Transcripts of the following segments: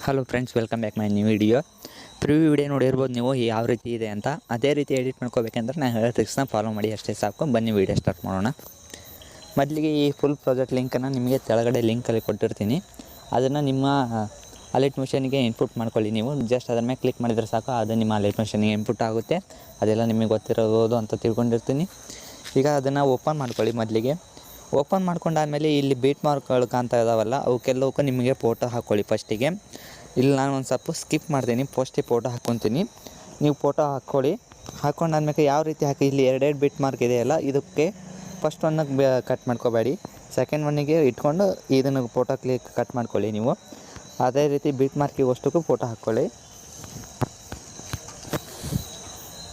Hello friends, welcome back my new video. Preview video ನೋಡಿರ್ಬೋದು ನೀವು ಯಾವ ರೀತಿ ಇದೆ ಅಂತ. ಅದೇ ರೀತಿ ಎಡಿಟ್ ಮಾಡ್ಕೋಬೇಕಂದ್ರೆ ನಾನು ಹೇಳೋ ಟ್ರಿಕ್ಸ್ನ ಫಾಲೋ ಮಾಡಿ ಅಷ್ಟೇ ಸಾಕು. ಬನ್ನಿ ವಿಡಿಯೋ ಸ್ಟಾರ್ಟ್ ಮಾಡೋಣ. ಮೊದಲಿಗೆ ಈ ಫುಲ್ ಪ್ರಾಜೆಕ್ಟ್ ಲಿಂಕನ್ನು ನಿಮಗೆ ಕೆಳಗಡೆ ಲಿಂಕಲ್ಲಿ ಕೊಟ್ಟಿರ್ತೀನಿ. ಅದನ್ನು ನಿಮ್ಮ ಅಲೈಟ್ ಮಿಷನ್ಗೆ ಇನ್ಪುಟ್ ಮಾಡ್ಕೊಳ್ಳಿ. ನೀವು ಜಸ್ಟ್ ಅದರ ಮೇಲೆ ಕ್ಲಿಕ್ ಮಾಡಿದರೆ ಸಾಕು, ಅದು ನಿಮ್ಮ ಅಲೈಟ್ ಮಿಷನ್ಗೆ ಇನ್ಪುಟ್ ಆಗುತ್ತೆ. ಅದೆಲ್ಲ ನಿಮಗೆ ಗೊತ್ತಿರೋದು ಅಂತ ತಿಳ್ಕೊಂಡಿರ್ತೀನಿ. ಈಗ ಅದನ್ನು ಓಪನ್ ಮಾಡ್ಕೊಳ್ಳಿ. ಮೊದಲಿಗೆ ಓಪನ್ ಮಾಡ್ಕೊಂಡಾದಮೇಲೆ ಇಲ್ಲಿ ಬೀಟ್ ಮಾರ್ಕ್ಗಳು ಕಾಣ್ತಾ ಇದ್ದಾವಲ್ಲ, ಅವಕ್ಕೆಲ್ಲವಕ್ಕೂ ನಿಮಗೆ ಫೋಟೋ ಹಾಕ್ಕೊಳ್ಳಿ. ಫಸ್ಟಿಗೆ ಇಲ್ಲಿ ನಾನು ಒಂದು ಸ್ವಲ್ಪ ಸ್ಕಿಪ್ ಮಾಡ್ತೀನಿ, ಫಸ್ಟಿಗೆ ಫೋಟೋ ಹಾಕ್ಕೊತೀನಿ. ನೀವು ಫೋಟೋ ಹಾಕ್ಕೊಳ್ಳಿ. ಹಾಕ್ಕೊಂಡಾದ್ಮೇಲೆ ಯಾವ ರೀತಿ ಹಾಕಿ, ಇಲ್ಲಿ ಎರಡೆರಡು ಬೀಟ್ ಮಾರ್ಕ್ ಇದೆಯಲ್ಲ, ಇದಕ್ಕೆ ಫಸ್ಟ್ ಒನ್ನಿಗೆ ಕಟ್ ಮಾಡ್ಕೋಬೇಡಿ, ಸೆಕೆಂಡ್ ಒನ್ನಿಗೆ ಇಟ್ಕೊಂಡು ಇದನ್ನು ಫೋಟೋ ಕಟ್ ಮಾಡ್ಕೊಳ್ಳಿ. ನೀವು ಅದೇ ರೀತಿ ಬೀಟ್ ಮಾರ್ಕಿಗೆ ಅಷ್ಟಕ್ಕೂ ಫೋಟೋ ಹಾಕ್ಕೊಳ್ಳಿ.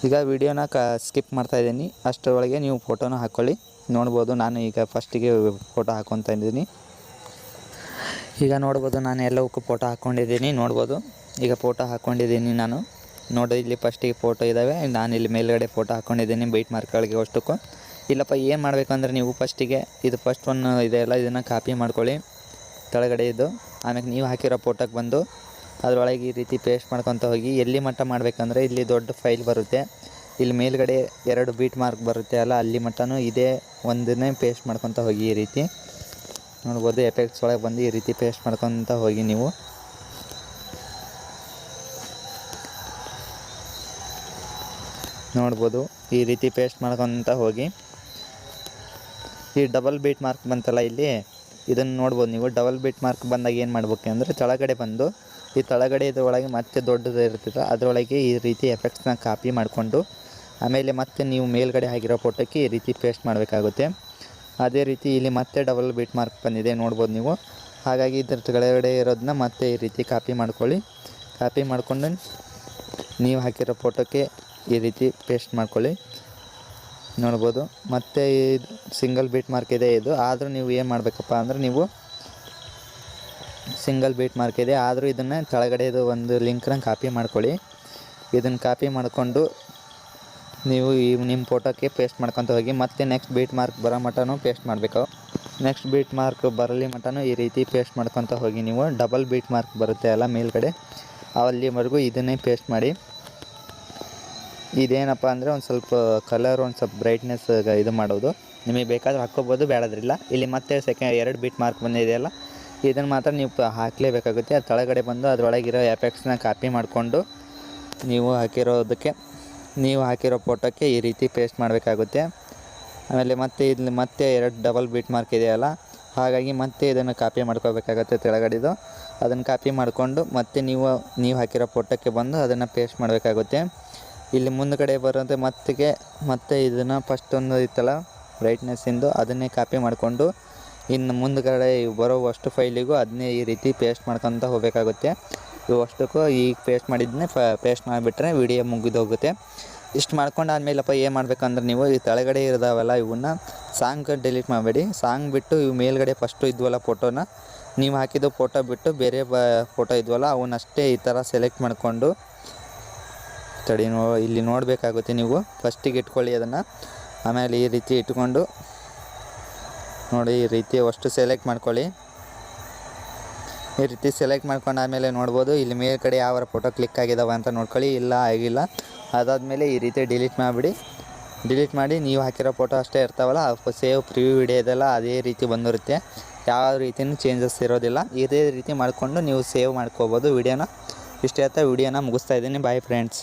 ಈಗ ವಿಡಿಯೋನ ಸ್ಕಿಪ್ ಮಾಡ್ತಾಯಿದ್ದೀನಿ, ಅಷ್ಟರೊಳಗೆ ನೀವು ಫೋಟೋನ ಹಾಕ್ಕೊಳ್ಳಿ. ನೋಡ್ಬೋದು, ನಾನು ಈಗ ಫಸ್ಟಿಗೆ ಫೋಟೋ ಹಾಕ್ಕೊತಾ ಇದ್ದೀನಿ. ಈಗ ನೋಡ್ಬೋದು, ನಾನು ಎಲ್ಲವಕ್ಕೂ ಫೋಟೋ ಹಾಕ್ಕೊಂಡಿದ್ದೀನಿ. ನೋಡ್ಬೋದು, ಈಗ ಫೋಟೋ ಹಾಕ್ಕೊಂಡಿದ್ದೀನಿ ನಾನು. ನೋಡಿ, ಇಲ್ಲಿ ಫಸ್ಟಿಗೆ ಫೋಟೋ ಇದ್ದಾವೆ. ನಾನು ಇಲ್ಲಿ ಮೇಲ್ಗಡೆ ಫೋಟೋ ಹಾಕ್ಕೊಂಡಿದ್ದೀನಿ ಬೈಟ್ ಮಾರ್ಕ್ಗಳಿಗೆ ಅಷ್ಟಕ್ಕೂ. ಇಲ್ಲಪ್ಪ ಏನು ಮಾಡಬೇಕಂದ್ರೆ, ನೀವು ಫಸ್ಟಿಗೆ ಇದು ಫಸ್ಟ್ ಒನ್ ಇದೆಯಲ್ಲ, ಇದನ್ನು ಕಾಪಿ ಮಾಡ್ಕೊಳ್ಳಿ ಕೆಳಗಡೆ ಇದು. ಆಮೇಲೆ ನೀವು ಹಾಕಿರೋ ಫೋಟೋಕ್ಕೆ ಬಂದು ಅದರೊಳಗೆ ಈ ರೀತಿ ಪೇಸ್ಟ್ ಮಾಡ್ಕೊತ ಹೋಗಿ. ಎಲ್ಲಿ ಮಟ್ಟ ಮಾಡಬೇಕಂದ್ರೆ, ಇಲ್ಲಿ ದೊಡ್ಡ ಫೈಲ್ ಬರುತ್ತೆ, ಇಲ್ಲಿ ಮೇಲ್ಗಡೆ 2 ಬೀಟ್ ಮಾರ್ಕ್ ಬರುತ್ತೆ ಅಲ್ಲ, ಅಲ್ಲಿ ಮಟ್ಟನೂ ಇದೇ ಒಂದನ್ನೇ ಪೇಸ್ಟ್ ಮಾಡ್ಕೊತ ಹೋಗಿ. ಈ ರೀತಿ ನೋಡ್ಬೋದು, ಎಫೆಕ್ಟ್ಸ್ ಒಳಗೆ ಬಂದು ಈ ರೀತಿ ಪೇಸ್ಟ್ ಮಾಡ್ಕೊತ ಹೋಗಿ. ನೀವು ನೋಡ್ಬೋದು, ಈ ರೀತಿ ಪೇಸ್ಟ್ ಮಾಡ್ಕೊತ ಹೋಗಿ. ಈ ಡಬಲ್ ಬೀಟ್ ಮಾರ್ಕ್ ಬಂತಲ್ಲ ಇಲ್ಲಿ, ಇದನ್ನು ನೋಡ್ಬೋದು ನೀವು. ಡಬಲ್ ಬೀಟ್ ಮಾರ್ಕ್ ಬಂದಾಗ ಏನು ಮಾಡ್ಬೇಕು ಅಂದರೆ, ಕೆಳಗಡೆ ಬಂದು ಈ ಕೆಳಗಡೆ ಇದರೊಳಗೆ ಮತ್ತೆ ದೊಡ್ಡದು ಇರ್ತದೆ, ಅದರೊಳಗೆ ಈ ರೀತಿ ಎಫೆಕ್ಟ್ಸ್ನ ಕಾಪಿ ಮಾಡಿಕೊಂಡು ಆಮೇಲೆ ಮತ್ತೆ ನೀವು ಮೇಲ್ಗಡೆ ಆಗಿರೋ ಫೋಟೋಕ್ಕೆ ಈ ರೀತಿ ಪೇಸ್ಟ್ ಮಾಡಬೇಕಾಗುತ್ತೆ. ಅದೇ ರೀತಿ ಇಲ್ಲಿ ಮತ್ತೆ ಡಬಲ್ ಬೀಟ್ ಮಾರ್ಕ್ ಬಂದಿದೆ, ನೋಡ್ಬೋದು ನೀವು. ಹಾಗಾಗಿ ಇದ್ರ ಕೆಳಗಡೆ ಇರೋದನ್ನ ಮತ್ತೆ ಈ ರೀತಿ ಕಾಪಿ ಮಾಡ್ಕೊಳ್ಳಿ. ಕಾಪಿ ಮಾಡಿಕೊಂಡು ನೀವು ಹಾಕಿರೋ ಫೋಟೋಕ್ಕೆ ಈ ರೀತಿ ಪೇಸ್ಟ್ ಮಾಡ್ಕೊಳ್ಳಿ. ನೋಡ್ಬೋದು, ಮತ್ತು ಇದು ಸಿಂಗಲ್ ಬೀಟ್ ಮಾರ್ಕ್ ಇದೆ ಇದು. ಆದರೂ ನೀವು ಏನು ಮಾಡಬೇಕಪ್ಪ ಅಂದರೆ, ನೀವು ಸಿಂಗಲ್ ಬೀಟ್ ಮಾರ್ಕ್ ಇದೆ ಆದರೂ ಇದನ್ನು ಕೆಳಗಡೆ ಇದು ಒಂದು ಲಿಂಕ್ನ ಕಾಪಿ ಮಾಡ್ಕೊಳ್ಳಿ. ಇದನ್ನು ಕಾಪಿ ಮಾಡಿಕೊಂಡು ನೀವು ನಿಮ್ಮ ಫೋಟೋಕ್ಕೆ ಪೇಸ್ಟ್ ಮಾಡ್ಕೊತ ಹೋಗಿ. ಮತ್ತು ನೆಕ್ಸ್ಟ್ ಬೀಟ್ ಮಾರ್ಕ್ ಬರೋ ಮಟನೂ ಪೇಸ್ಟ್ ಮಾಡಬೇಕು. ನೆಕ್ಸ್ಟ್ ಬೀಟ್ ಮಾರ್ಕ್ ಬರಲಿ ಮಟನೂ ಈ ರೀತಿ ಪೇಸ್ಟ್ ಮಾಡ್ಕೊತ ಹೋಗಿ. ನೀವು ಡಬಲ್ ಬೀಟ್ ಮಾರ್ಕ್ ಬರುತ್ತೆ ಅಲ್ಲ ಮೇಲ್ಗಡೆ, ಅಲ್ಲಿವರೆಗೂ ಇದನ್ನೇ ಪೇಸ್ಟ್ ಮಾಡಿ. ಇದೇನಪ್ಪ ಅಂದರೆ, ಒಂದು ಸ್ವಲ್ಪ ಕಲರ್, ಒಂದು ಸ್ವಲ್ಪ ಬ್ರೈಟ್ನೆಸ್ ಇದು ಮಾಡೋದು. ನಿಮಗೆ ಬೇಕಾದ್ರೆ ಹಾಕ್ಕೋಬೋದು, ಬೇಡದ್ರಿಲ್ಲ. ಇಲ್ಲಿ ಮತ್ತೆ 2 ಬೀಟ್ ಮಾರ್ಕ್ ಬಂದಿದೆಯಲ್ಲ, ಇದನ್ನು ಮಾತ್ರ ನೀವು ಹಾಕಲೇಬೇಕಾಗುತ್ತೆ. ಅದು ಕೆಳಗಡೆ ಬಂದು ಅದರೊಳಗಿರೋ ಎಫೆಕ್ಟ್ಸ್ನ ಕಾಪಿ ಮಾಡಿಕೊಂಡು ನೀವು ಹಾಕಿರೋ ಫೋಟೋಕ್ಕೆ ಈ ರೀತಿ ಪೇಸ್ಟ್ ಮಾಡಬೇಕಾಗುತ್ತೆ. ಆಮೇಲೆ ಮತ್ತೆ ಇಲ್ಲಿ ಮತ್ತೆ 2 ಡಬಲ್ ಬೀಟ್ ಮಾರ್ಕ್ ಇದೆಯಲ್ಲ, ಹಾಗಾಗಿ ಮತ್ತೆ ಇದನ್ನು ಕಾಪಿ ಮಾಡ್ಕೋಬೇಕಾಗತ್ತೆ ಕೆಳಗಡೆದು. ಅದನ್ನು ಕಾಪಿ ಮಾಡಿಕೊಂಡು ಮತ್ತೆ ನೀವು ಹಾಕಿರೋ ಫೋಟೋಕ್ಕೆ ಬಂದು ಅದನ್ನು ಪೇಸ್ಟ್ ಮಾಡಬೇಕಾಗುತ್ತೆ. ಇಲ್ಲಿ ಮುಂದುಗಡೆ ಬರೋಂತೆ ಮತ್ತೆ ಇದನ್ನು ಫಸ್ಟ್ ಒಂದು ಇತ್ತಲ್ಲ ಬ್ರೈಟ್ನೆಸ್ಸಿಂದು, ಅದನ್ನೇ ಕಾಪಿ ಮಾಡಿಕೊಂಡು ಇನ್ನು ಮುಂದುಗಡೆ ಬರೋವಷ್ಟು ಫೈಲಿಗೂ ಅದನ್ನೇ ಈ ರೀತಿ ಪೇಸ್ಟ್ ಮಾಡ್ಕೊತ ಹೋಗಬೇಕಾಗುತ್ತೆ. ಇವಷ್ಟಕ್ಕೂ ಈಗ ಪೇಸ್ಟ್ ಮಾಡಿದ್ದನ್ನೇ ಪೇಸ್ಟ್ ಮಾಡಿಬಿಟ್ರೆ ವಿಡಿಯೋ ಮುಗಿದೋಗುತ್ತೆ. ಇಷ್ಟು ಮಾಡ್ಕೊಂಡಾದ್ಮೇಲಪ್ಪ ಏನು ಮಾಡಬೇಕಂದ್ರೆ, ನೀವು ಈ ಕೆಳಗಡೆ ಇರೋದಾವಲ್ಲ ಇವನ್ನ ಸಾಂಗ್ ಡಿಲೀಟ್ ಮಾಡಬೇಡಿ. ಸಾಂಗ್ ಬಿಟ್ಟು ಇವು ಮೇಲ್ಗಡೆ ಫಸ್ಟು ಇದ್ವಲ್ಲ ಫೋಟೋನ, ನೀವು ಹಾಕಿದ್ದು ಫೋಟೋ ಬಿಟ್ಟು ಬೇರೆ ಫೋಟೋ ಇದ್ವಲ್ಲ ಅವನ್ನಷ್ಟೇ ಈ ಥರ ಸೆಲೆಕ್ಟ್ ಮಾಡಿಕೊಂಡು ಇಲ್ಲಿ ನೋಡಬೇಕಾಗುತ್ತೆ. ನೀವು ಫಸ್ಟಿಗೆ ಇಟ್ಕೊಳ್ಳಿ ಅದನ್ನು. ಆಮೇಲೆ ಈ ರೀತಿ ಇಟ್ಕೊಂಡು ನೋಡಿ, ಈ ರೀತಿ ಅಷ್ಟು ಸೆಲೆಕ್ಟ್ ಮಾಡ್ಕೊಳ್ಳಿ. ಈ ರೀತಿ ಸೆಲೆಕ್ಟ್ ಮಾಡ್ಕೊಂಡಾದ್ಮೇಲೆ ನೋಡ್ಬೋದು, ಇಲ್ಲಿ ಮೇಲ್ಗಡೆ ಯಾವ ಫೋಟೋ ಕ್ಲಿಕ್ ಆಗಿದಾವೆ ಅಂತ ನೋಡ್ಕೊಳ್ಳಿ. ಇಲ್ಲ ಆಗಿಲ್ಲ. ಅದಾದಮೇಲೆ ಈ ರೀತಿ ಡಿಲೀಟ್ ಮಾಡಿಬಿಡಿ. ಡಿಲೀಟ್ ಮಾಡಿ ನೀವು ಹಾಕಿರೋ ಫೋಟೋ ಅಷ್ಟೇ ಇರ್ತಾವಲ್ಲ, ಸೇವ್ ಪ್ರಿವ್ಯೂ ವಿಡಿಯೋ ಇದೆಲ್ಲ ಅದೇ ರೀತಿ ಬಂದಿರುತ್ತೆ. ಯಾವ ರೀತಿಯೂ ಚೇಂಜಸ್ ಇರೋದಿಲ್ಲ. ಇದೇ ರೀತಿ ಮಾಡಿಕೊಂಡು ನೀವು ಸೇವ್ ಮಾಡ್ಕೋಬೋದು ವಿಡಿಯೋನ. ಇಷ್ಟೇ ವಿಡಿಯೋನ ಮುಗಿಸ್ತಾ ಇದ್ದೀನಿ. Bye friends.